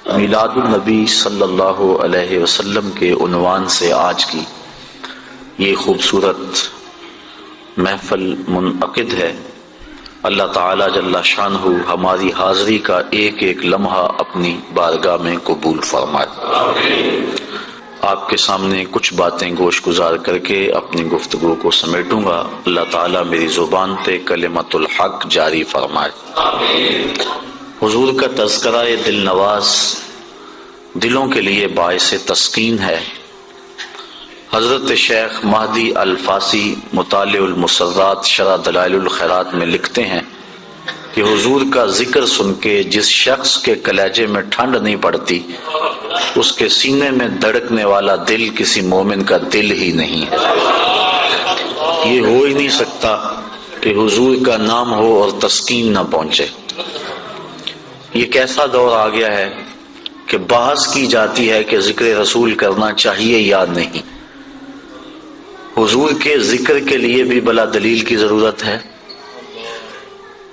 میلاد النبی صلی اللہ علیہ وسلم کے عنوان سے آج کی یہ خوبصورت محفل منعقد ہے۔ اللہ تعالی جل شانہ ہماری حاضری کا ایک ایک لمحہ اپنی بارگاہ میں قبول فرمائے۔ آپ کے سامنے کچھ باتیں گوش گزار کر کے اپنی گفتگو کو سمیٹوں گا۔ اللہ تعالیٰ میری زبان پہ کلمت الحق جاری فرمائے۔ حضور کا تذکرہ دل نواز دلوں کے لیے باعث تسکین ہے۔ حضرت شیخ مہدی الفاسی مطالع المسرات شرح دلائل الخیرات میں لکھتے ہیں کہ حضور کا ذکر سن کے جس شخص کے کلیجے میں ٹھنڈ نہیں پڑتی اس کے سینے میں دھڑکنے والا دل کسی مومن کا دل ہی نہیں ہے۔ یہ ہو ہی نہیں سکتا کہ حضور کا نام ہو اور تسکین نہ پہنچے۔ یہ کیسا دور آ گیا ہے کہ بحث کی جاتی ہے کہ ذکر رسول کرنا چاہیے یا نہیں۔ حضور کے ذکر کے لیے بھی بلا دلیل کی ضرورت ہے۔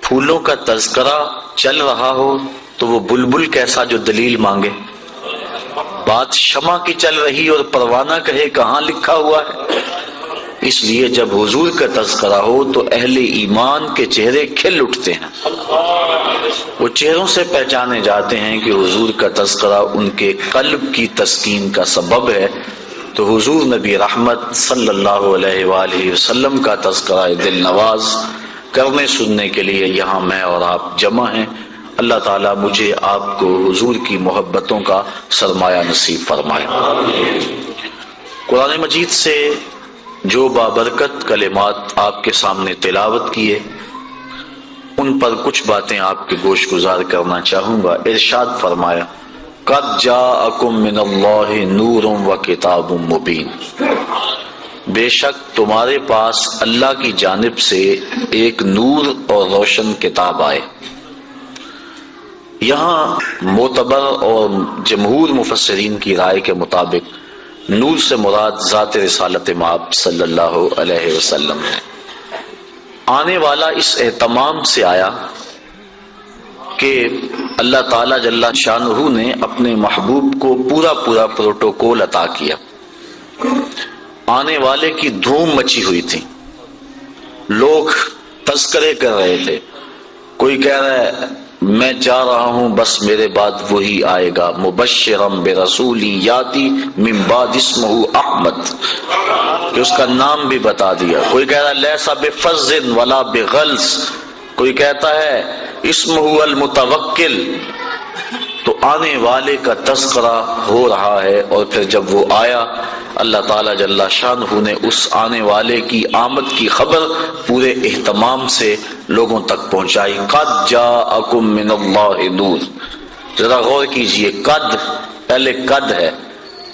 پھولوں کا تذکرہ چل رہا ہو تو وہ بلبل کیسا جو دلیل مانگے۔ بات شمع کی چل رہی اور پروانہ کہے کہاں لکھا ہوا ہے۔ اس لیے جب حضور کا تذکرہ ہو تو اہل ایمان کے چہرے کھل اٹھتے ہیں۔ وہ چہروں سے پہچانے جاتے ہیں کہ حضور کا تذکرہ ان کے قلب کی تسکین کا سبب ہے۔ تو حضور نبی رحمت صلی اللہ علیہ وآلہ وسلم کا تذکرہ دل نواز کرنے سننے کے لیے یہاں میں اور آپ جمع ہیں۔ اللہ تعالیٰ مجھے آپ کو حضور کی محبتوں کا سرمایہ نصیب فرمائے۔ قرآن مجید سے جو بابرکت کلمات آپ کے سامنے تلاوت کیے ان پر کچھ باتیں آپ کے گوش گزار کرنا چاہوں گا۔ ارشاد فرمایا قد جاءکم من اللہ نور و کتاب مبین، بے شک تمہارے پاس اللہ کی جانب سے ایک نور اور روشن کتاب آئے۔ یہاں معتبر اور جمہور مفسرین کی رائے کے مطابق نور سے مراد ذات رسالت مآب صلی اللہ علیہ وسلم ہے۔ آنے والا اس اہتمام سے آیا کہ اللہ تعالیٰ جل شانہ نے اپنے محبوب کو پورا پروٹوکول عطا کیا۔ آنے والے کی دھوم مچی ہوئی تھی، لوگ تذکرے کر رہے تھے۔ کوئی کہہ رہا ہے میں جا رہا ہوں بس میرے بعد وہی آئے گا، مبشرم برسولی یاتی من بعد اسمہ احمد، کہ اس کا نام بھی بتا دیا۔ کوئی کہہ رہا ہے لیسا بفظ ولا بغلظ، کوئی کہتا ہے اسمہ المتوکل۔ تو آنے والے کا تذکرہ ہو رہا ہے، اور پھر جب وہ آیا اللہ تعالیٰ جل شانہ نے اس آنے والے کی آمد کی خبر پورے اہتمام سے لوگوں تک پہنچائی۔ قد جاءکم من اللہ نور، ذرا غور کیجئے، قد پہلے قد ہے،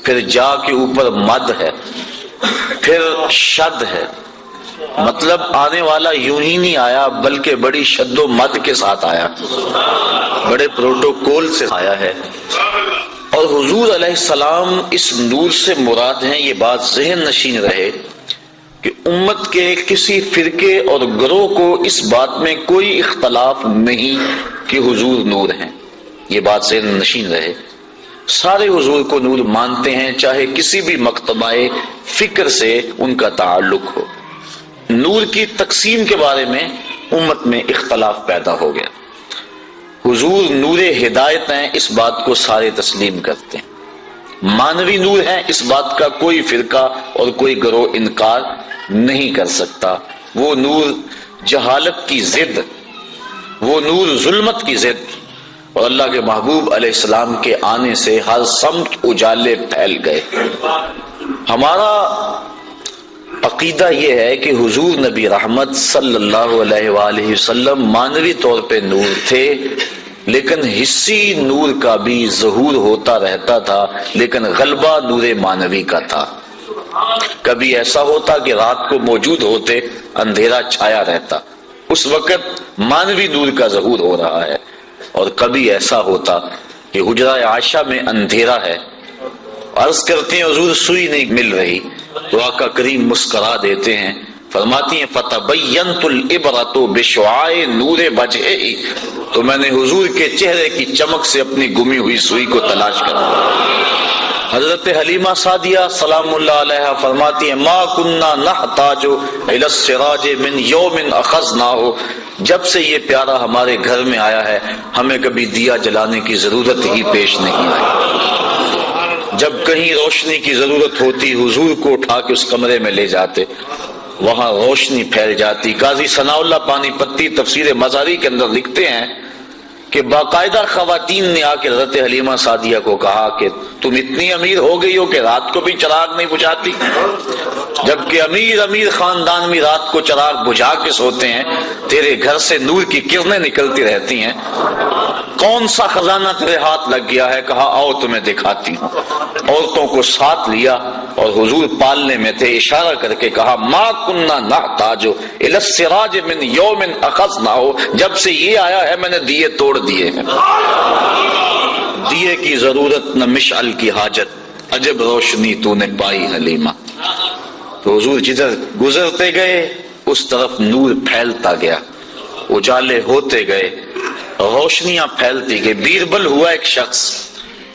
پھر جا کے اوپر مد ہے، پھر شد ہے، مطلب آنے والا یوں ہی نہیں آیا بلکہ بڑی شد و مد کے ساتھ آیا، بڑے پروٹوکول سے آیا ہے۔ اور حضور علیہ السلام اس نور سے مراد ہیں، یہ بات ذہن نشین رہے کہ امت کے کسی فرقے اور گروہ کو اس بات میں کوئی اختلاف نہیں کہ حضور نور ہیں، یہ بات ذہن نشین رہے۔ سارے حضور کو نور مانتے ہیں، چاہے کسی بھی مکتبہ فکر سے ان کا تعلق ہو۔ نور کی تقسیم کے بارے میں امت میں اختلاف پیدا ہو گیا۔ حضور نور ہدایت ہیں، اس بات کو سارے تسلیم کرتے ہیں۔ مانوی نور ہیں، اس بات کا کوئی فرقہ اور کوئی گروہ انکار نہیں کر سکتا۔ وہ نور جہالت کی ضد، وہ نور ظلمت کی ضد، اور اللہ کے محبوب علیہ السلام کے آنے سے ہر سمت اجالے پھیل گئے۔ ہمارا عقیدہ یہ ہے کہ حضور نبی رحمت صلی اللہ علیہ وآلہ وسلم مانوی طور پہ نور تھے، لیکن حصی نور کا بھی ظہور ہوتا رہتا تھا، لیکن غلبہ نور مانوی کا تھا۔ کبھی ایسا ہوتا کہ رات کو موجود ہوتے اندھیرا چھایا رہتا، اس وقت مانوی نور کا ظہور ہو رہا ہے، اور کبھی ایسا ہوتا کہ حجرہ عائشہ میں اندھیرا ہے، عرض کرتے ہیں حضور سوئی نہیں مل رہی، تو آقا کریم مسکرا دیتے ہیں، فرماتی ہیں فتبینت العبرۃ بشعاع نور وجہہ، تو میں نے حضور کے چہرے کی چمک سے اپنی گمی ہوئی سوئی کو تلاش کر۔ حضرت حلیمہ سعدیہ سلام اللہ علیہا فرماتی ہیں ما کننا نحتاج الی السراج من یوم اخذناہ، جب سے یہ پیارا ہمارے گھر میں آیا ہے ہمیں کبھی دیا جلانے کی ضرورت ہی پیش نہیں آئی۔ جب کہیں روشنی کی ضرورت ہوتی حضور کو اٹھا کے اس کمرے میں لے جاتے، وہاں روشنی پھیل جاتی۔ قاضی ثناء اللہ پانی پتی تفسیر مزاری کے اندر لکھتے ہیں کہ باقاعدہ خواتین نے آ کے حضرت حلیمہ سعدیہ کو کہا کہ تم اتنی امیر ہو گئی ہو کہ رات کو بھی چراغ نہیں بجھاتی، جبکہ امیر خاندان میں رات کو چراغ بجھا کے سوتے ہیں، تیرے گھر سے نور کی کرنیں نکلتی رہتی ہیں، کون سا خزانہ تیرے ہاتھ لگ گیا ہے؟ کہا آؤ تمہیں دکھاتی ہوں۔ عورتوں کو ساتھ لیا اور حضور پالنے میں تھے، اشارہ کر کے کہا ما کننا نحتاج الی السراج من یوم اخذناہ، جب سے یہ آیا ہے میں نے دیے توڑ دیے ہیں۔ دیے کی ضرورت نہ مشعل کی حاجت، عجب روشنی تو نے پائی حلیمہ۔ تو حضور جدھر گزرتے گئے اس طرف نور پھیلتا گیا، اجالے ہوتے گئے، روشنیاں پھیلتی گئی۔ بیربل ہوا ایک شخص،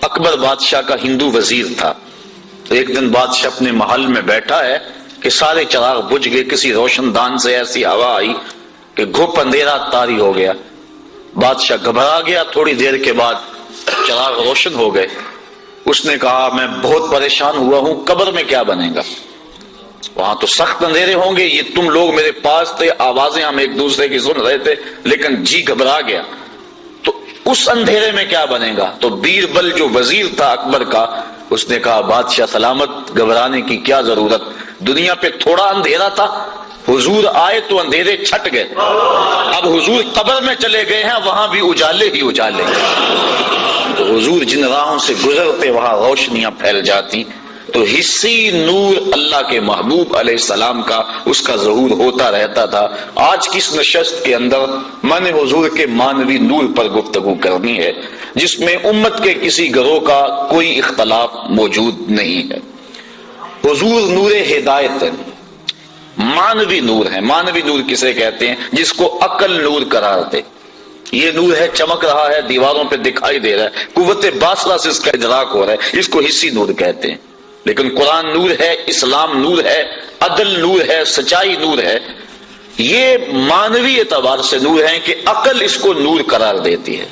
اکبر بادشاہ کا ہندو وزیر تھا۔ ایک دن بادشاہ اپنے محل میں بیٹھا ہے کہ سارے چراغ بجھ گئے، کسی روشن دان سے ایسی ہوا آئی کہ گھپ اندھیرا طاری ہو گیا۔ بادشاہ گھبرا گیا، تھوڑی دیر کے بعد چراغ روشن ہو گئے۔ اس نے کہا میں بہت پریشان ہوا ہوں، قبر میں کیا بنے گا؟ وہاں تو سخت اندھیرے ہوں گے، یہ تم لوگ میرے پاس تھے، آوازیں ہم ایک دوسرے کی سن رہے تھے، لیکن جی گھبرا گیا، تو اس اندھیرے میں کیا بنے گا؟ تو بیربل جو وزیر تھا اکبر کا، اس نے کہا بادشاہ سلامت، گھبرانے کی کیا ضرورت، دنیا پہ تھوڑا اندھیرا تھا، حضور آئے تو اندھیرے چھٹ گئے، اب حضور قبر میں چلے گئے ہیں، وہاں بھی اجالے ہی اجالے۔ تو حضور جن راہوں سے گزرتے وہاں روشنیاں پھیل جاتی، تو حصی نور اللہ کے محبوب علیہ السلام کا اس کا ظہور ہوتا رہتا تھا۔ آج کس نشست کے اندر میں نے حضور کے مانوی نور پر گفتگو کرنی ہے، جس میں امت کے کسی گروہ کا کوئی اختلاف موجود نہیں ہے۔ حضور نور ہدایت ہے، مانوی نور ہے۔ مانوی نور کسے کہتے ہیں؟ جس کو عقل نور قرار دے۔ یہ نور ہے، چمک رہا ہے، دیواروں پہ دکھائی دے رہا ہے، قوت باصرہ سے اس کا ادراک ہو رہا ہے، اس کو حصی نور کہتے ہیں۔ لیکن قرآن نور ہے، اسلام نور ہے، عدل نور ہے، سچائی نور ہے۔ یہ مانوی اعتبار سے نور ہے کہ عقل اس کو نور قرار دیتی ہے۔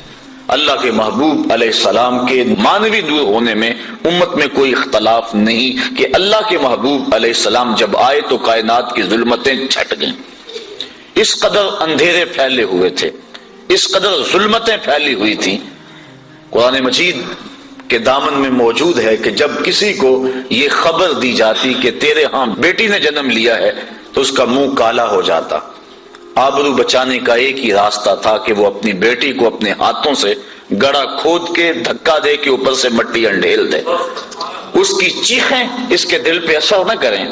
اللہ کے محبوب علیہ السلام کے مانوی نور ہونے میں امت میں کوئی اختلاف نہیں کہ اللہ کے محبوب علیہ السلام جب آئے تو کائنات کی ظلمتیں چھٹ گئیں۔ اس قدر اندھیرے پھیلے ہوئے تھے، اس قدر ظلمتیں پھیلی ہوئی تھی۔ قرآن مجید کے دامن میں موجود ہے کہ جب کسی کو یہ خبر دی جاتی کہ تیرے ہاں بیٹی نے جنم لیا ہے تو اس کا منہ کالا ہو جاتا۔ آبرو بچانے کا ایک ہی راستہ تھا کہ وہ اپنی بیٹی کو اپنے ہاتھوں سے گڑا کھود کے دھکا دے کے اوپر سے مٹی انڈھیل دے، اس کی چیخیں اس کے دل پہ اثر نہ کریں،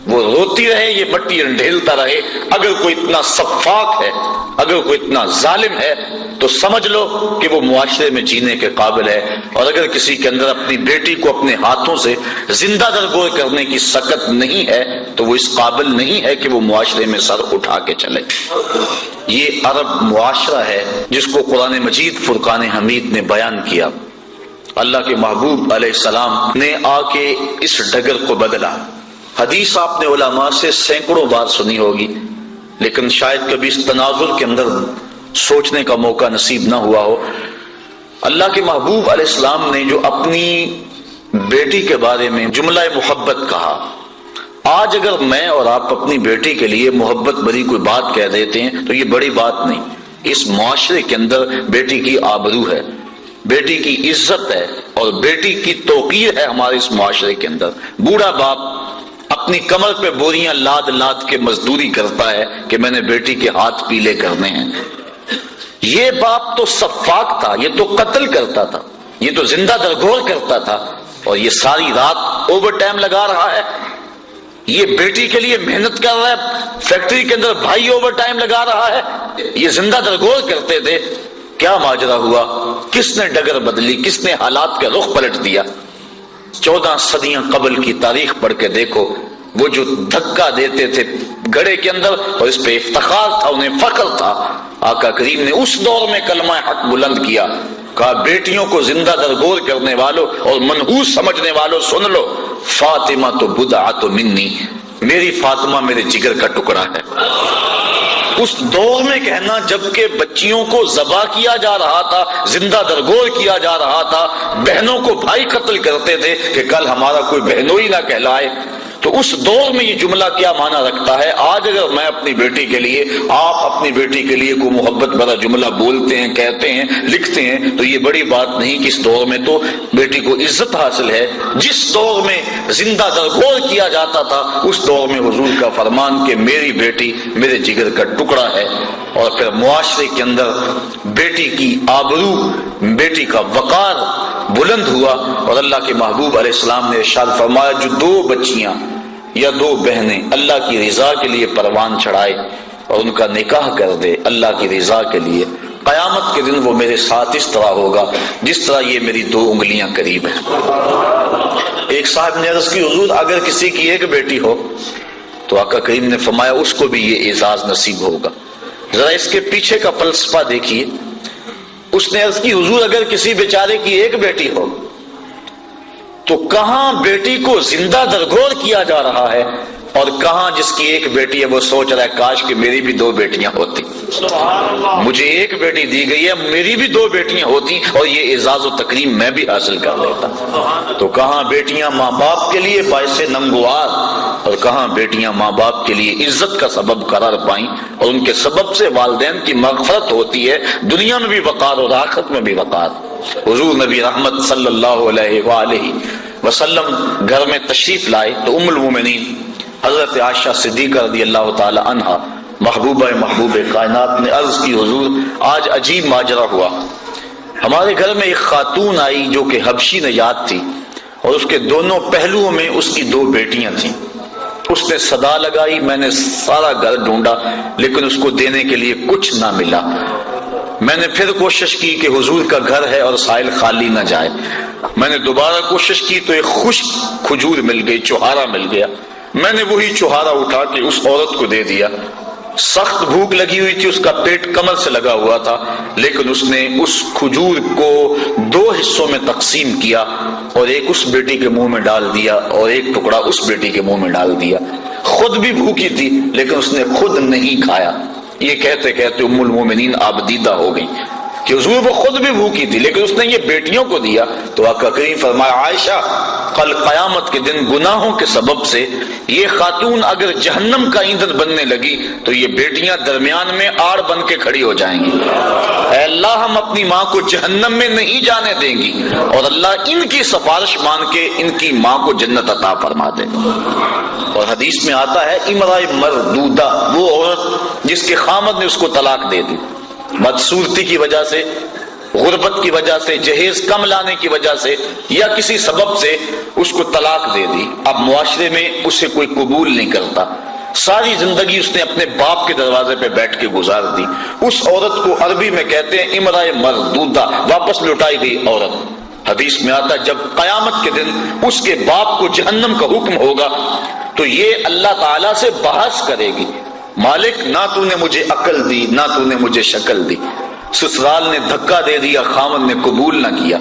وہ روتی رہے، یہ مٹی انڈھیلتا رہے۔ اگر کوئی اتنا سفاک ہے، اگر کوئی اتنا ظالم ہے تو سمجھ لو کہ وہ معاشرے میں جینے کے قابل ہے، اور اگر کسی کے اندر اپنی بیٹی کو اپنے ہاتھوں سے زندہ درگور کرنے کی سکت نہیں ہے تو وہ اس قابل نہیں ہے کہ وہ معاشرے میں سر اٹھا کے چلے۔ یہ عرب معاشرہ ہے جس کو قرآن مجید فرقان حمید نے بیان کیا۔ اللہ کے محبوب علیہ السلام نے آ کے اس ڈگر کو بدلا۔ حدیث آپ نے علماء سے سینکڑوں بار سنی ہوگی، لیکن شاید کبھی اس تناظر کے اندر سوچنے کا موقع نصیب نہ ہوا ہو۔ اللہ کے محبوب علیہ السلام نے جو اپنی بیٹی کے بارے میں جملہ محبت کہا، آج اگر میں اور آپ اپنی بیٹی کے لیے محبت بھری کوئی بات کہہ دیتے ہیں تو یہ بڑی بات نہیں۔ اس معاشرے کے اندر بیٹی کی آبرو ہے، بیٹی کی عزت ہے، اور بیٹی کی توقیر ہے ہمارے اس معاشرے کے اندر۔ بوڑھا باپ اپنی کمر پہ بوریاں لاد لاد کے مزدوری کرتا ہے کہ میں نے بیٹی کے ہاتھ پیلے کرنے ہیں۔ یہ باپ تو سفاک تھا، یہ تو قتل کرتا تھا، یہ تو زندہ درگور کرتا تھا، اور یہ ساری رات اوور ٹائم لگا رہا ہے، یہ بیٹی کے لیے محنت کر رہا ہے، فیکٹری کے اندر بھائی اوور ٹائم لگا رہا ہے، یہ زندہ درگور کرتے تھے۔ کیا ماجرا ہوا؟ کس نے ڈگر بدلی؟ کس نے حالات کا رخ پلٹ دیا؟ 14 صدیاں قبل کی تاریخ پڑھ کے دیکھو، وہ جو دھکا دیتے تھے گڑھے کے اندر، اور اس پہ افتخار تھا، انہیں فخر تھا، آقا کریم نے اس دور میں کلمہ حق بلند کیا، کہا بیٹیوں کو زندہ درگور کرنے والوں اور منحوس سمجھنے والوں سن لو، فاطمہ تو بضعۃ منی، میری فاطمہ میرے جگر کا ٹکڑا ہے۔ اس دور میں کہنا جبکہ بچیوں کو ذبح کیا جا رہا تھا، زندہ درگور کیا جا رہا تھا، بہنوں کو بھائی قتل کرتے تھے کہ کل ہمارا کوئی بہنوئی نہ کہلائے، تو اس دور میں یہ جملہ کیا معنی رکھتا ہے؟ آج اگر میں اپنی بیٹی کے لیے، آپ اپنی بیٹی کے لیے کوئی محبت بھرا جملہ بولتے ہیں، کہتے ہیں، لکھتے ہیں، تو یہ بڑی بات نہیں کہ اس دور میں تو بیٹی کو عزت حاصل ہے۔ جس دور میں زندہ درگور کیا جاتا تھا اس دور میں حضور کا فرمان کہ میری بیٹی میرے جگر کا ٹکڑا ہے، اور پھر معاشرے کے اندر بیٹی کی آبرو، بیٹی کا وقار بلند ہوا، اور اللہ کے محبوب علیہ السلام نے ارشاد فرمایا جو دو بچیاں یا دو بہنیں اللہ کی رضا کے لیے پروان چڑھائے اور ان کا نکاح کر دے اللہ کی رضا کے لیے، قیامت کے دن وہ میرے ساتھ اس طرح ہوگا جس طرح یہ میری دو انگلیاں قریب ہیں۔ ایک صاحب نے عرض کی حضور اگر کسی کی ایک بیٹی ہو تو آقا کریم نے فرمایا اس کو بھی یہ اعزاز نصیب ہوگا۔ ذرا اس کے پیچھے کا فلسفہ دیکھیے۔ اس نے عرض کی حضور اگر کسی بیچارے کی ایک بیٹی ہو تو کہاں بیٹی کو زندہ درگور کیا جا رہا ہے، اور کہاں جس کی ایک بیٹی ہے وہ سوچ رہا ہے کاش کہ میری بھی دو بیٹیاں ہوتی، مجھے ایک بیٹی دی گئی ہے میری بھی دو بیٹیاں ہوتی اور یہ اعزاز و تکریم میں بھی حاصل کر لیتا۔ تو کہاں بیٹیاں ماں باپ کے لیے باعث ننگوار، اور کہاں بیٹیاں ماں باپ کے لیے عزت کا سبب قرار پائیں، اور ان کے سبب سے والدین کی مغفرت ہوتی ہے، دنیا میں بھی وقار اور آخرت میں بھی وقار۔ حضور نبی رحمت صلی اللہ علیہ وآلہ وسلم گھر میں تشریف لائے تو ام المومنین حضرت عائشہ صدیقہ رضی اللہ تعالی عنہا محبوب کائنات نے عرض کی حضور آج عجیب ماجرا ہوا، ہمارے گھر میں ایک خاتون آئی جو کہ حبشی نژاد تھی، اور اس کے دونوں پہلوؤں میں اس کی دو بیٹیاں تھیں۔ اس نے صدا لگائی، میں نے سارا گھر ڈھونڈا لیکن اس کو دینے کے لیے کچھ نہ ملا۔ میں نے پھر کوشش کی کہ حضور کا گھر ہے اور سائل خالی نہ جائے، میں نے دوبارہ کوشش کی تو ایک خشک کھجور مل گئی، چوہارا مل گیا، میں نے وہی چوہارا اٹھا کے اس عورت کو دے دیا۔ سخت بھوک لگی ہوئی تھی، اس کا پیٹ کمر سے لگا ہوا تھا، لیکن اس نے اس کھجور کو دو حصوں میں تقسیم کیا، اور ایک اس بیٹی کے منہ میں ڈال دیا اور ایک ٹکڑا اس بیٹی کے منہ میں ڈال دیا۔ خود بھی بھوکی تھی لیکن اس نے خود نہیں کھایا۔ یہ کہتے کہتے ام المومنین آبدیدہ ہو گئی کہ حضور وہ خود بھی بھوکی تھی لیکن اس نے یہ بیٹیوں کو دیا۔ تو آقا کریم فرمایا عائشہ کل قیامت کے دن گناہوں کے سبب سے یہ خاتون اگر جہنم کا ایندھن بننے لگی تو یہ بیٹیاں درمیان میں آڑ بن کے کھڑی ہو جائیں گی، اے اللہ ہم اپنی ماں کو جہنم میں نہیں جانے دیں گی، اور اللہ ان کی سفارش مان کے ان کی ماں کو جنت عطا فرما دے۔ اور حدیث میں آتا ہے امرأۃ مردودہ، وہ عورت جس کے خامد نے اس کو طلاق دے دی، بدصورتی کی وجہ سے، غربت کی وجہ سے، جہیز کم لانے کی وجہ سے، یا کسی سبب سے اس کو طلاق دے دی، اب معاشرے میں اسے کوئی قبول نہیں کرتا، ساری زندگی اس نے اپنے باپ کے دروازے پہ بیٹھ کے گزار دی، اس عورت کو عربی میں کہتے ہیں امرأۃ مردودہ، واپس لوٹائی گئی عورت۔ حدیث میں آتا جب قیامت کے دن اس کے باپ کو جہنم کا حکم ہوگا تو یہ اللہ تعالیٰ سے بحث کرے گی، مالک نہ تو نے مجھے عقل دی نہ تو نے مجھے شکل دی، سسرال نے دھکا دے دیا، خامن نے قبول نہ کیا،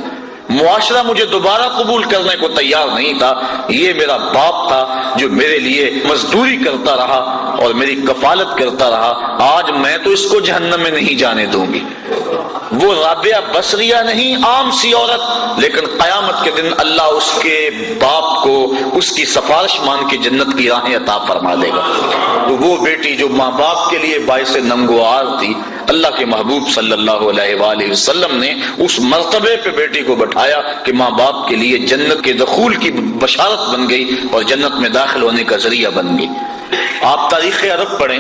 معاشرہ مجھے دوبارہ قبول کرنے کو تیار نہیں تھا، یہ میرا باپ تھا جو میرے لیے مزدوری کرتا رہا اور میری کفالت کرتا رہا، آج میں تو اس کو جہنم میں نہیں جانے دوں گی۔ وہ رابعہ بصریہ نہیں، عام سی عورت، لیکن قیامت کے دن اللہ اس کے باپ کو اس کی سفارش مان کے جنت کی راہیں عطا فرما دے گا۔ تو وہ بیٹی جو ماں باپ کے لیے باعث ننگوار تھی، اللہ کے محبوب صلی اللہ علیہ وآلہ وسلم نے اس مرتبے پہ بیٹی کو بٹھایا کہ ماں باپ کے لیے جنت کے دخول کی بشارت بن گئی اور جنت میں داخل ہونے کا ذریعہ بن گئی۔ آپ تاریخ عرب پڑھیں،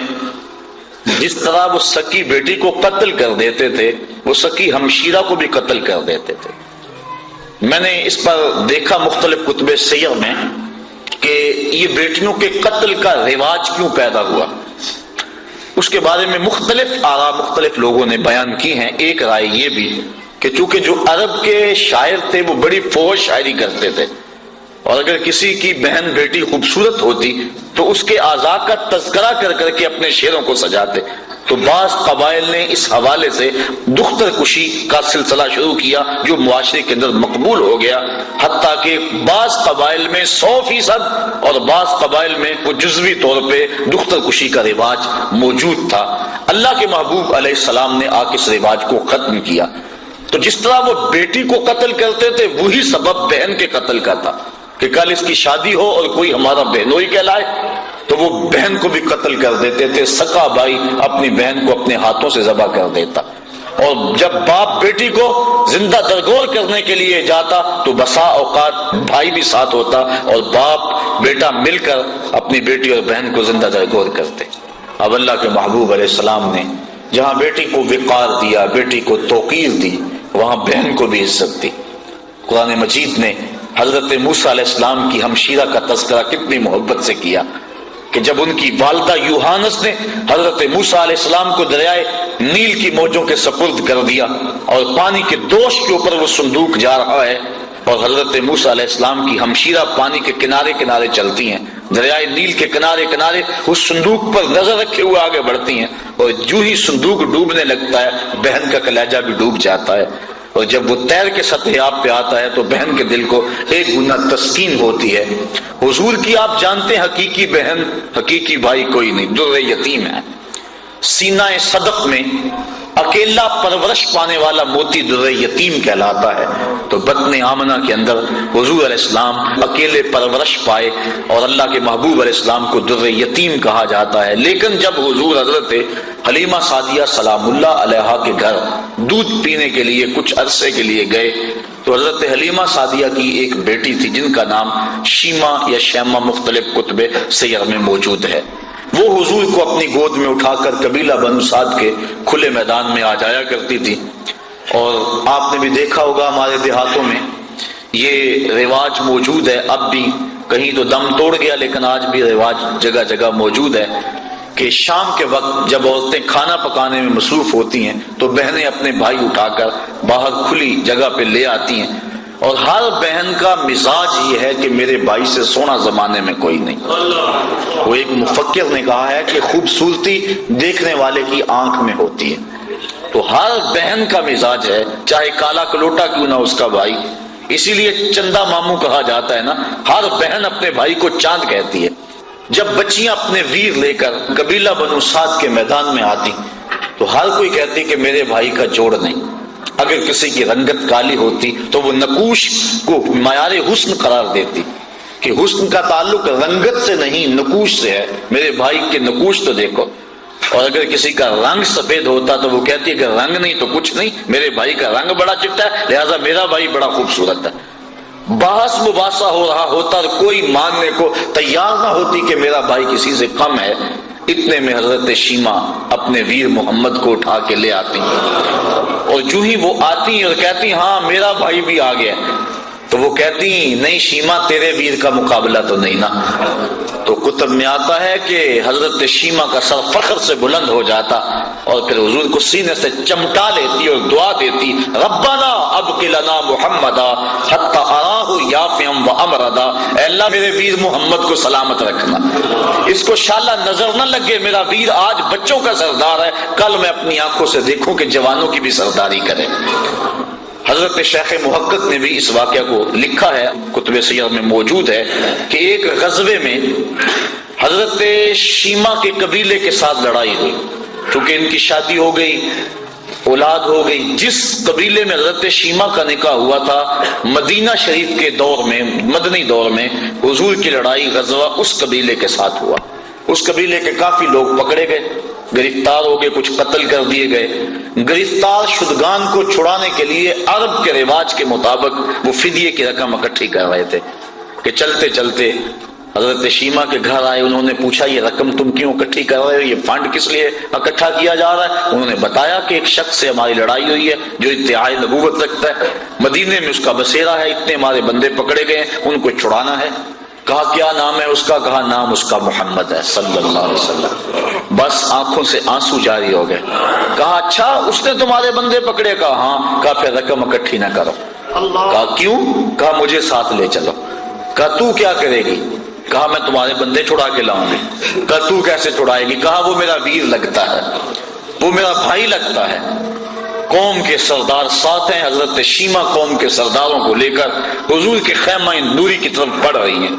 جس طرح وہ سکی بیٹی کو قتل کر دیتے تھے وہ سکی ہمشیرہ کو بھی قتل کر دیتے تھے۔ میں نے اس پر دیکھا مختلف کتب سیر میں کہ یہ بیٹیوں کے قتل کا رواج کیوں پیدا ہوا، اس کے بارے میں مختلف آراء مختلف لوگوں نے بیان کی ہیں۔ ایک رائے یہ بھی کہ چونکہ جو عرب کے شاعر تھے وہ بڑی فوج شاعری کرتے تھے، اور اگر کسی کی بہن بیٹی خوبصورت ہوتی تو اس کے اعضاء کا تذکرہ کر کر کے اپنے شعروں کو سجاتے. تو بعض قبائل نے اس حوالے سے دختر کشی کا سلسلہ شروع کیا جو معاشرے کے اندر مقبول ہو گیا، حتیٰ کہ بعض قبائل میں 100% اور بعض قبائل میں وہ جزوی طور پہ دختر کشی کا رواج موجود تھا. اللہ کے محبوب علیہ السلام نے آ کے اس رواج کو ختم کیا. تو جس طرح وہ بیٹی کو قتل کرتے تھے وہی سبب بہن کے قتل کا تھا کہ کل اس کی شادی ہو اور کوئی ہمارا بہنوئی کہلائے تو وہ بہن کو بھی قتل کر دیتے تھے. سکا بھائی اپنی بہن کو اپنے ہاتھوں سے ذبح کر دیتا، اور جب باپ بیٹی کو زندہ درگور کرنے کے لیے جاتا تو بسا اوقات بھائی بھی ساتھ ہوتا اور باپ بیٹا مل کر اپنی بیٹی اور بہن کو زندہ درگور کرتے. اب اللہ کے محبوب علیہ السلام نے جہاں بیٹی کو وقار دیا، بیٹی کو توقیر دی، وہاں بہن کو بھی عزت دی. قرآن مجید نے حضرت موسیٰ علیہ السلام کی ہمشیرہ کا تذکرہ کتنی محبت سے کیا کہ جب ان کی والدہ یوحانس نے حضرت موسیٰ علیہ السلام کو دریائے نیل کی موجوں کے سپرد کر دیا اور پانی کے دوش کے اوپر وہ صندوق جا رہا ہے اور حضرت موسیٰ علیہ السلام کی ہمشیرہ پانی کے کنارے کنارے چلتی ہیں، دریائے نیل کے کنارے کنارے اس صندوق پر نظر رکھے ہوئے آگے بڑھتی ہیں، اور جو ہی صندوق ڈوبنے لگتا ہے بہن کا کلیجہ بھی ڈوب جاتا ہے، اور جب وہ تیر کے سطح آپ پہ آتا ہے تو بہن کے دل کو ایک گنا تسکین ہوتی ہے. حضور کی آپ جانتے ہیں حقیقی بہن حقیقی بھائی کوئی نہیں، در یتیم ہے. سینہ صدف میں اکیلا پرورش پانے والا موتی در یتیم کہلاتا ہے. تو بطن آمنہ کے اندر حضور علیہ السلام اکیلے پرورش پائے اور اللہ کے محبوب علیہ السلام کو در یتیم کہا جاتا ہے. لیکن جب حضور حضرت حلیمہ سعدیہ سلام اللہ علیہا کے گھر دودھ پینے کے لیے کچھ عرصے کے لیے گئے تو حضرت حلیمہ سعدیہ کی ایک بیٹی تھی جن کا نام شیمہ یا شیمہ مختلف کتب سیر میں موجود ہے. وہ حضور کو اپنی گود میں اٹھا کر قبیلہ بنو سعد کے کھلے میدان میں آ جایا کرتی تھی. اور آپ نے بھی دیکھا ہوگا ہمارے دیہاتوں میں یہ رواج موجود ہے، اب بھی کہیں تو دم توڑ گیا لیکن آج بھی رواج جگہ جگہ موجود ہے کہ شام کے وقت جب عورتیں کھانا پکانے میں مصروف ہوتی ہیں تو بہنیں اپنے بھائی اٹھا کر باہر کھلی جگہ پہ لے آتی ہیں، اور ہر بہن کا مزاج یہ ہے کہ میرے بھائی سے سونا زمانے میں کوئی نہیں. وہ ایک مفکر نے کہا ہے کہ خوبصورتی دیکھنے والے کی آنکھ میں ہوتی ہے. تو ہر بہن کا مزاج ہے چاہے کالا کلوٹا کیوں نہ اس کا بھائی، اسی لیے چندہ ماموں کہا جاتا ہے نا، ہر بہن اپنے بھائی کو چاند کہتی ہے. جب بچیاں اپنے ویر لے کر قبیلہ بنو سعد کے میدان میں آتی تو ہر کوئی کہتی کہ میرے بھائی کا جوڑ نہیں. اگر کسی کی رنگت کالی ہوتی تو وہ نقوش کو معیار حسن قرار دیتی کہ حسن کا تعلق رنگت سے نہیں نقوش سے ہے، میرے بھائی کے نقوش تو دیکھو. اور اگر کسی کا رنگ سفید ہوتا تو وہ کہتی ہے کہ رنگ نہیں تو کچھ نہیں، میرے بھائی کا رنگ بڑا چٹا ہے لہذا میرا بھائی بڑا خوبصورت ہے. بحث مباحثہ ہو رہا ہوتا اور کوئی ماننے کو تیار نہ ہوتی کہ میرا بھائی کسی سے کم ہے، اتنے میں حضرت شیمہ اپنے ویر محمد کو اٹھا کے لے آتی اور جو ہی وہ آتی اور کہتی ہاں میرا بھائی بھی آ گیا تو وہ کہتی نہیں شیمہ تیرے ویر کا مقابلہ تو نہیں نا. تو کتب میں آتا ہے کہ حضرت شیمہ کا سر فخر سے بلند ہو جاتا اور پھر حضور کو سینے سے چمٹا لیتی اور دعا دیتی ربنا ابق لنا محمدا حتی اراہ یافعا وامردا، اے اللہ میرے ویر محمد کو سلامت رکھنا، اس کو شالا نظر نہ لگے میرا ویر آج بچوں کا سردار ہے، کل میں اپنی آنکھوں سے دیکھوں کہ جوانوں کی بھی سرداری کرے. حضرت شیخ محقق نے بھی اس واقعہ کو لکھا ہے، کتب سیر میں موجود ہے کہ ایک غزوے میں حضرت شیمہ کے قبیلے کے ساتھ لڑائی ہوئی. چونکہ ان کی شادی ہو گئی، اولاد ہو گئی. جس قبیلے میں حضرت شیمہ کا نکاح ہوا تھا مدینہ شریف کے دور میں، مدنی دور میں حضور کی لڑائی غزوہ اس قبیلے کے ساتھ ہوا. اس قبیلے کے کافی لوگ پکڑے گئے، گرفتار ہو گئے، کچھ قتل کر دیے گئے. گرفتار شدگان کو چھڑانے کے لیے عرب کے رواج کے مطابق وہ فدیے کی رقم اکٹھی کر رہے تھے کہ چلتے چلتے حضرت شیمہ کے گھر آئے. انہوں نے پوچھا یہ رقم تم کیوں اکٹھی کر رہے ہو، یہ فنڈ کس لیے اکٹھا کیا جا رہا ہے؟ انہوں نے بتایا کہ ایک شخص سے ہماری لڑائی ہوئی ہے جو ادعائے نبوت رکھتا ہے، مدینے میں اس کا بسیرا ہے، اتنے ہمارے بندے پکڑے گئے ہیں، ان کو چھڑانا ہے. کہا کیا نام ہے اس کا؟ کہا نام اس کا محمد ہے صلی اللہ علیہ وسلم. بس آنکھوں سے آنسو جاری ہو گئے. کہا اچھا اس نے تمہارے بندے پکڑے؟ کہا ہاں. کہا پھر رقم اکٹھی نہ کرو. کہا کیوں؟ کہا مجھے ساتھ لے چلو. کہا تو کیا کرے گی؟ کہا میں تمہارے بندے چھڑا کے لاؤں گی۔ کہا تو کیسے چھڑائے گی؟ کہا وہ میرا ویر لگتا ہے، وہ میرا بھائی لگتا ہے۔ قوم کے سردار ساتھ ہیں، حضرت شیما قوم کے سرداروں کو لے کر حضور کے خیمہ نوری کی طرف بڑھ رہی ہیں۔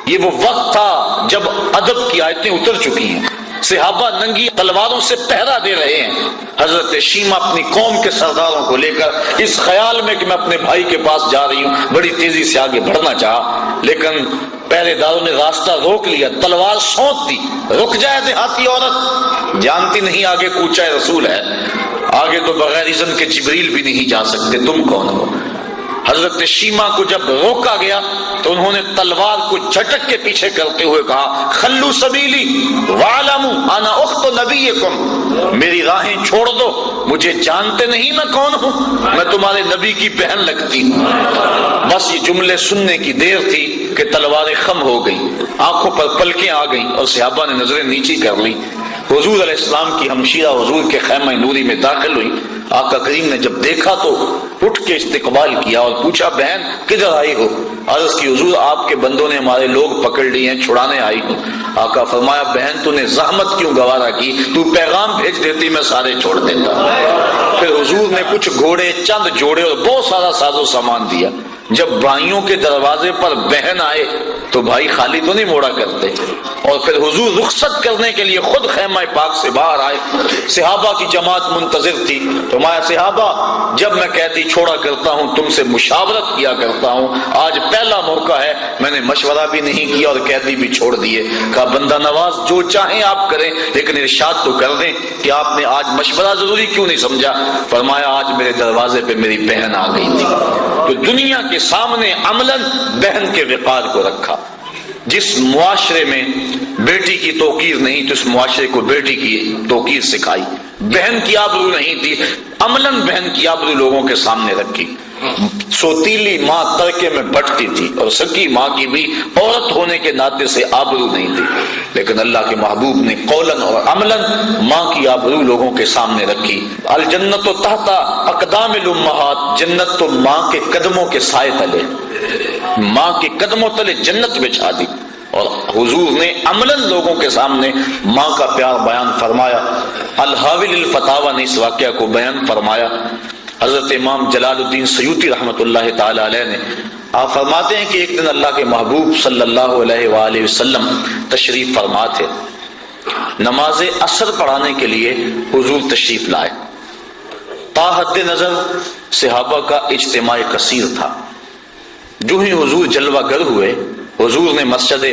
یہ وہ وقت تھا جب ادب کی آیتیں اتر چکی ہیں، صحابہ ننگی تلواروں سے پہرا دے رہے ہیں۔ حضرت شیما اپنی قوم کے سرداروں کو لے کر اس خیال میں کہ میں اپنے بھائی کے پاس جا رہی ہوں، بڑی تیزی سے آگے بڑھنا چاہا، لیکن پہرے داروں نے راستہ روک لیا، تلوار سونت دی۔ رک جائے دیہاتی عورت، جانتی نہیں آگے کوچہ رسول ہے، آگے تو بغیر اذن کے جبریل بھی نہیں جا سکتے، تم کون ہو؟ حضرت شیما کو جب روکا گیا تو انہوں نے تلوار کو جھٹک کے پیچھے کرتے ہوئے کہا خلو سبیلی وَاعْلَمُوا انا اخت نبیکم، میری راہیں چھوڑ دو، مجھے جانتے نہیں میں کون ہوں، میں تمہارے نبی کی بہن لگتی ہوں۔ بس یہ جملے سننے کی دیر تھی کہ تلواریں خم ہو گئی، آنکھوں پر پلکیں آ گئیں اور صحابہ نے نظریں نیچی کر لی۔ حضور علیہ السلام کی ہمشیرہ حضور کے خیمہ نوری میں داخل ہوئی۔ آقا کریم نے جب دیکھا تو اٹھ کے استقبال کیا اور پوچھا بہن کدھر آئی ہو؟ عرض کی حضور آپ کے بندوں نے ہمارے لوگ پکڑ لیے ہیں، چھڑانے آئی ہوں۔ آقا فرمایا بہن تو نے زحمت کیوں گوارا کی، تو پیغام بھیج دیتی میں سارے چھوڑ دیتا۔ پھر حضور نے کچھ گھوڑے، چند جوڑے اور بہت سارا ساز و سامان دیا۔ جب بھائیوں کے دروازے پر بہن آئے تو بھائی خالی تو نہیں موڑا کرتے، اور پھر حضور رخصت کرنے کے لیے خود خیمہ پاک سے باہر آئے۔ صحابہ کی جماعت منتظر تھی۔ فرمایا صحابہ جب میں کہتی چھوڑا کرتا ہوں تم سے مشاورت کیا کرتا ہوں، آج پہلا موقع ہے، میں نے مشورہ بھی نہیں کیا اور قیدی بھی چھوڑ دیے۔ کہا بندہ نواز جو چاہیں آپ کریں، لیکن ارشاد تو کر دیں کہ آپ نے آج مشورہ ضروری کیوں نہیں سمجھا؟ فرمایا آج میرے دروازے پہ میری بہن آ گئی تھی۔ تو دنیا کے سامنے عملاً بہن کے وقار کو رکھا۔ جس معاشرے میں بیٹی کی توقیر نہیں تو اس معاشرے کو بیٹی کی توقیر سکھائی۔ بہن کی آبرو نہیں تھی، عملاً بہن کی آبرو لوگوں کے سامنے رکھی۔ سوتیلی ماں ترکے میں بٹتی تھی اور سکی ماں کی بھی عورت ہونے کے ناطے سے آبرو نہیں تھی، لیکن اللہ کے محبوب نے قولاً اور عملاً ماں کی آبرو لوگوں کے سامنے رکھی۔ الجنت تحت اقدام الامہات، جنت تو ماں کے قدموں کے سائے تلے، ماں کے قدموں تلے جنت بچھا دی۔ اور حضور نے عملاً لوگوں کے سامنے ماں کا پیار بیان فرمایا۔ الحاوی الفتاوی نے اس واقعہ کو بیان فرمایا۔ حضرت امام جلال الدین سیوطی رحمۃ اللہ تعالی علیہ نے آپ فرماتے ہیں کہ ایک دن اللہ کے محبوب صلی اللہ علیہ وآلہ وسلم تشریف فرما تھے۔ نماز عصر پڑھانے کے لیے حضور تشریف لائے۔ تا حد نظر صحابہ کا اجتماع کثیر تھا۔ جو ہی حضور جلوہ گر ہوئے، حضور نے مسجد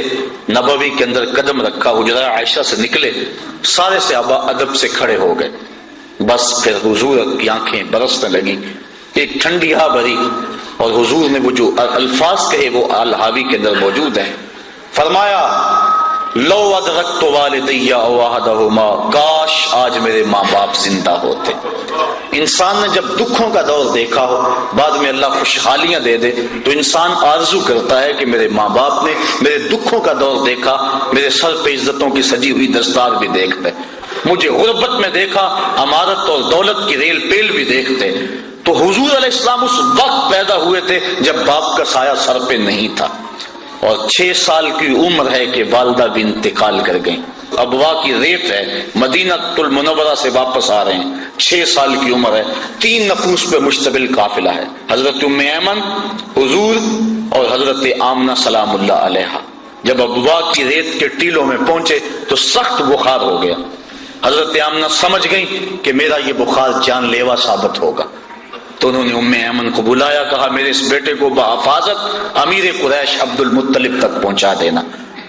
نبوی کے اندر قدم رکھا، حجرہ عائشہ سے نکلے، سارے صحابہ ادب سے کھڑے ہو گئے۔ بس پھر حضور کی آنکھیں برسنے لگی، ایک ٹھنڈی ہوا بھری، اور حضور نے وہ جو الفاظ کہے وہ الحاوی کے اندر موجود ہیں۔ فرمایا لو ادرکت والدی او احدہما، کاش آج میرے ماں باپ زندہ ہوتے۔ انسان نے جب دکھوں کا دور دیکھا ہو، بعد میں اللہ خوشحالیاں دے دے، تو انسان آرزو کرتا ہے کہ میرے ماں باپ نے میرے دکھوں کا دور دیکھا، میرے سر پہ عزتوں کی سجی ہوئی دستار بھی دیکھتے، مجھے غربت میں دیکھا، امارت اور دولت کی ریل پیل بھی دیکھتے۔ تو حضور علیہ السلام اس وقت پیدا ہوئے تھے جب باپ کا سایہ سر پہ نہیں تھا، اور 6 سال کی عمر ہے کہ والدہ بھی انتقال کر گئیں۔ ابوا کی ریت ہے، مدینہ المنورہ سے واپس آ رہے ہیں، 6 سال کی عمر ہے، 3 نفوس پہ مشتمل قافلہ ہے، حضرت ام ایمن، حضور اور حضرت آمنہ سلام اللہ علیہا۔ جب ابوا کی ریت کے ٹیلوں میں پہنچے تو سخت بخار ہو گیا۔ حضرت آمنہ سمجھ گئی کہ میرا یہ بخار جان لیوا ثابت ہوگا، تو انہوں نے ام ایمن کو بلایا، کہا میرے اس بیٹے کو بحفاظت امیر قریش عبد المطلب تک پہنچا دینا۔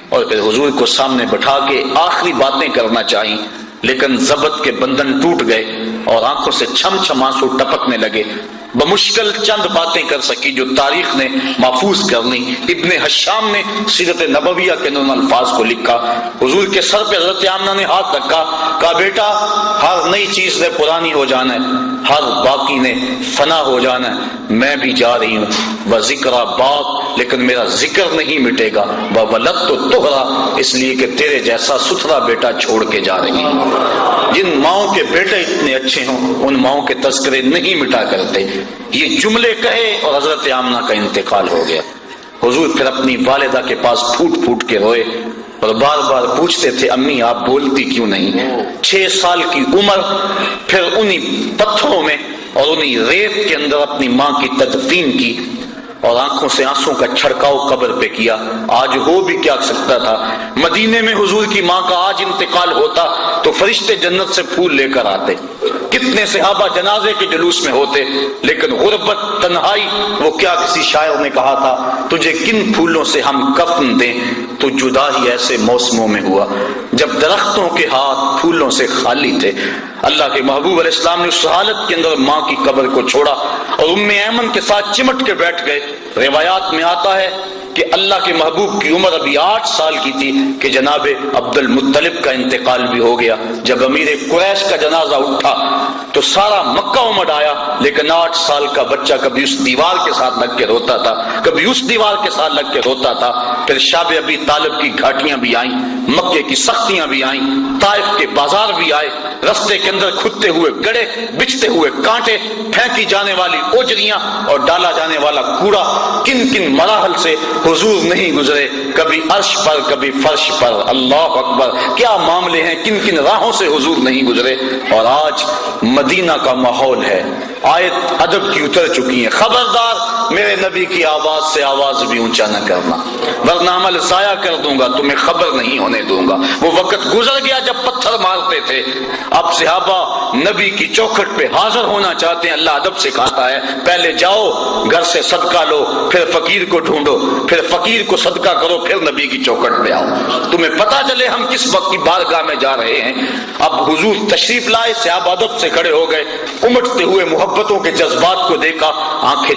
اور پھر حضور کو سامنے بٹھا کے آخری باتیں کرنا چاہیے، لیکن ضبط کے بندھن ٹوٹ گئے اور آنکھوں سے چھم چھم آنسو ٹپکنے لگے۔ بمشکل چند باتیں کر سکی جو تاریخ نے محفوظ کر لی۔ ابن حشام نے سیرت نبویہ کے ان الفاظ کو لکھا۔ حضور کے سر پہ حضرت آمنہ نے ہاتھ رکھا، کہا بیٹا ہر نئی چیز نے پرانی ہو جانا ہے، ہر باقی نے فنا ہو جانا ہے، میں بھی جا رہی ہوں، وذکر باق، لیکن میرا ذکر نہیں مٹے گا، وولدت طہرا، اس لیے کہ تیرے جیسا ستھرا بیٹا چھوڑ کے جا رہی ہوں۔ جن ماؤں کے بیٹے اتنے اچھے ہوں ان ماؤں کے تذکرے نہیں مٹا کرتے۔ یہ جملے کہے اور حضرت آمنہ کا انتقال ہو گیا۔ حضور پھر اپنی والدہ کے پاس پھوٹ پھوٹ کے روئے اور بار بار پوچھتے تھے امی آپ بولتی کیوں نہیں؟ 6 سال کی عمر، پھر انہی پتھروں میں اور انہی ریت کے اندر اپنی ماں کی تدفین کی اور آنکھوں سے آنسوں کا چھڑکاؤ قبر پہ کیا۔ آج ہو بھی کیا سکتا تھا؟ مدینے میں حضور کی ماں کا آج انتقال ہوتا تو فرشتے جنت سے پھول لے کر آتے، کتنے صحابہ جنازے کے جلوس میں ہوتے، لیکن غربت، تنہائی، وہ کیا کسی شاعر نے کہا تھا تجھے کن پھولوں سے ہم کفن دیں، تو جدا ہی ایسے موسموں میں ہوا جب درختوں کے ہاتھ پھولوں سے خالی تھے۔ اللہ کے محبوب علیہ السلام نے اس حالت کے اندر ماں کی قبر کو چھوڑا اور ام ایمن کے ساتھ چمٹ کے بیٹھ گئے۔ روایات میں آتا ہے کہ اللہ کے محبوب کی عمر ابھی 8 سال کی تھی کہ جناب عبد المطلب کا انتقال بھی ہو گیا۔ جب امیر قریش کا جنازہ اٹھا تو سارا مکہ امڈ آیا، لیکن 8 سال کا بچہ کبھی اس دیوار کے ساتھ لگ کے روتا تھا، کبھی اس دیوار کے ساتھ لگ کے روتا تھا۔ پھر شاب ابی طالب کی گھاٹیاں بھی آئیں، مکے کی سختیاں بھی آئیں، طائف کے بازار بھی آئے، رستے کے اندر کھدتے ہوئے گڑے، بچھتے ہوئے کانٹے، پھینکی جانے والی اوجریاں اور ڈالا جانے والا کوڑا، کن کن مراحل سے حضور نہیں گزرے، کبھی عرش پر کبھی فرش پر۔ اللہ اکبر، کیا معاملے ہیں، کن کن راہوں سے حضور نہیں گزرے۔ اور آج مدینہ کا ماحول ہے، آیت ادب کی اتر چکی ہیں، خبردار میرے نبی کی آواز سے آواز بھی اونچا نہ کرنا ورنہ عمل ضائع کر دوں گا، تمہیں خبر نہیں ہونے دوں گا۔ وہ وقت گزر گیا جب پتھر مارتے تھے، اب صحابہ نبی کی چوکھٹ پہ حاضر ہونا چاہتے ہیں۔ اللہ ادب سکھاتا ہے، پہلے جاؤ گھر سے صدقہ لو، پھر فقیر کو ڈھونڈو، پھر فقیر کو صدقہ کرو، پھر نبی کی چوکھٹ پہ آؤ، تمہیں پتہ چلے ہم کس وقت کی بارگاہ میں جا رہے ہیں۔ اب حضور تشریف لائے، صحابہ ادب سے کھڑے ہو گئے، امٹتے ہوئے محبتوں کے جذبات کو دیکھا، آنکھیں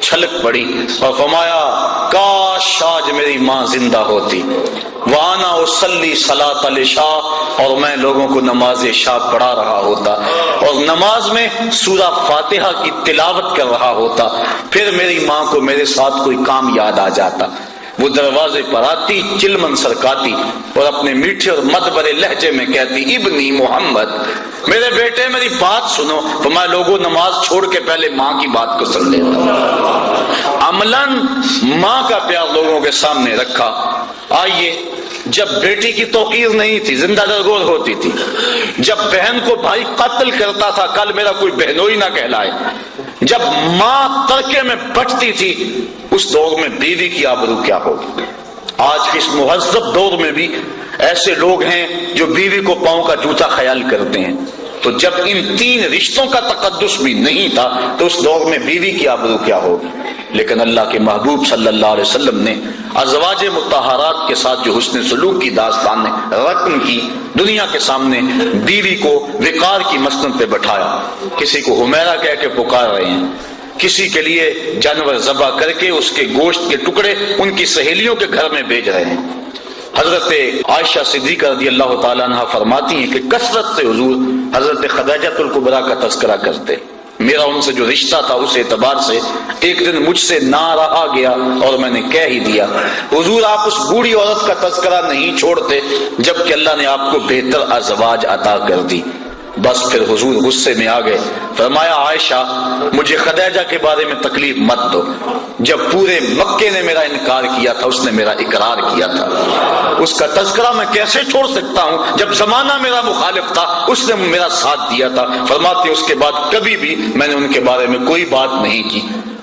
چھلک پڑی اور فرمایا کاش آج میری ماں زندہ ہوتی، وانا اصلی صلاۃ العشاء، اور میں لوگوں کو نماز عشاء پڑھا رہا ہوتا اور نماز میں سورہ فاتحہ کی تلاوت کر رہا ہوتا، پھر میری ماں کو میرے ساتھ کوئی کام یاد آ جاتا، وہ دروازے پر آتی، چلمن سرکاتی اور اپنے میٹھے اور مد بھرے لہجے میں کہتی ابنی محمد، میرے بیٹے میری بات سنو۔ تو میں لوگوں نماز چھوڑ کے پہلے ماں کی بات کو سن لیتا، عملاً ماں کا پیار لوگوں کے سامنے رکھا۔ آئیے، جب بیٹی کی توقیر نہیں تھی، زندہ درگور ہوتی تھی، جب بہن کو بھائی قتل کرتا تھا، کل میرا کوئی بہنوئی نہ کہلائے، جب ماں ترکے میں بٹتی تھی، اس دور میں بیوی کی آبرو کیا ہوگی؟ آج کے اس مہذب دور میں بھی ایسے لوگ ہیں جو بیوی کو پاؤں کا جوتا خیال کرتے ہیں، تو جب ان 3 رشتوں کا تقدس بھی نہیں تھا تو اس دور میں بیوی کی آبرو کیا ہوگی؟ لیکن اللہ کے محبوب صلی اللہ علیہ وسلم نے ازواج مطہرات کے ساتھ جو حسن سلوک کی داستان رقم کی، دنیا کے سامنے بیوی کو وقار کی مسند پہ بٹھایا، کسی کو حمیرہ کہہ کے پکار رہے ہیں، کسی کے لیے جانور ذبح کر کے اس کے گوشت کے ٹکڑے ان کی سہیلیوں کے گھر میں بھیج رہے ہیں۔ حضرت عائشہ صدیقہ رضی اللہ تعالیٰ عنہ فرماتی ہیں کہ کثرت سے حضور حضرت خدیجہ الکبریٰ کا تذکرہ کرتے، میرا ان سے جو رشتہ تھا اس اعتبار سے ایک دن مجھ سے نہ رہا گیا اور میں نے کہہ ہی دیا، حضور آپ اس بوڑھی عورت کا تذکرہ نہیں چھوڑتے جبکہ اللہ نے آپ کو بہتر ازواج عطا کر دی۔ بس پھر حضور غصے میں آ گئے، فرمایا عائشہ مجھے خدیجہ کے بارے میں تکلیف مت دو، جب پورے مکے نے میرا انکار کیا تھا اس نے میرا اقرار کیا تھا، اس کا تذکرہ میں کیسے چھوڑ سکتا ہوں؟ جب زمانہ میرا مخالف تھا اس نے میرا ساتھ دیا تھا۔ فرماتے اس کے بعد کبھی بھی میں نے ان کے بارے میں کوئی بات نہیں کی۔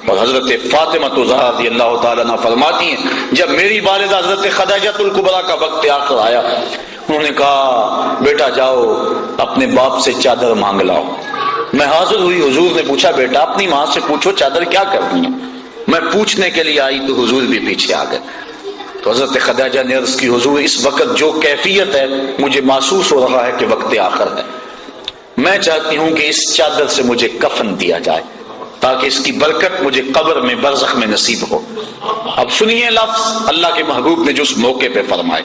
اور حضرت فاطمہ زہرا رضی اللہ تعالیٰ عنہ فرماتی ہیں جب میری والدہ حضرت خدیجہ الکبریٰ کا وقت آخر آیا، انہوں نے کہا بیٹا جاؤ اپنے باپ سے چادر مانگ لاؤ۔ میں حاضر ہوئی، حضور نے پوچھا بیٹا اپنی ماں سے پوچھو چادر کیا کرنی ہے؟ میں پوچھنے کے لیے آئی تو حضور بھی پیچھے آ گئے۔ تو حضرت خدیجہ نے عرض کی حضور اس وقت جو کیفیت ہے مجھے محسوس ہو رہا ہے کہ وقت آخر ہے، میں چاہتی ہوں کہ اس چادر سے مجھے کفن دیا جائے تاکہ اس کی برکت مجھے قبر میں برزخ میں نصیب ہو۔ اب سنیے لفظ اللہ کے محبوب نے جو اس موقع پہ فرمائے،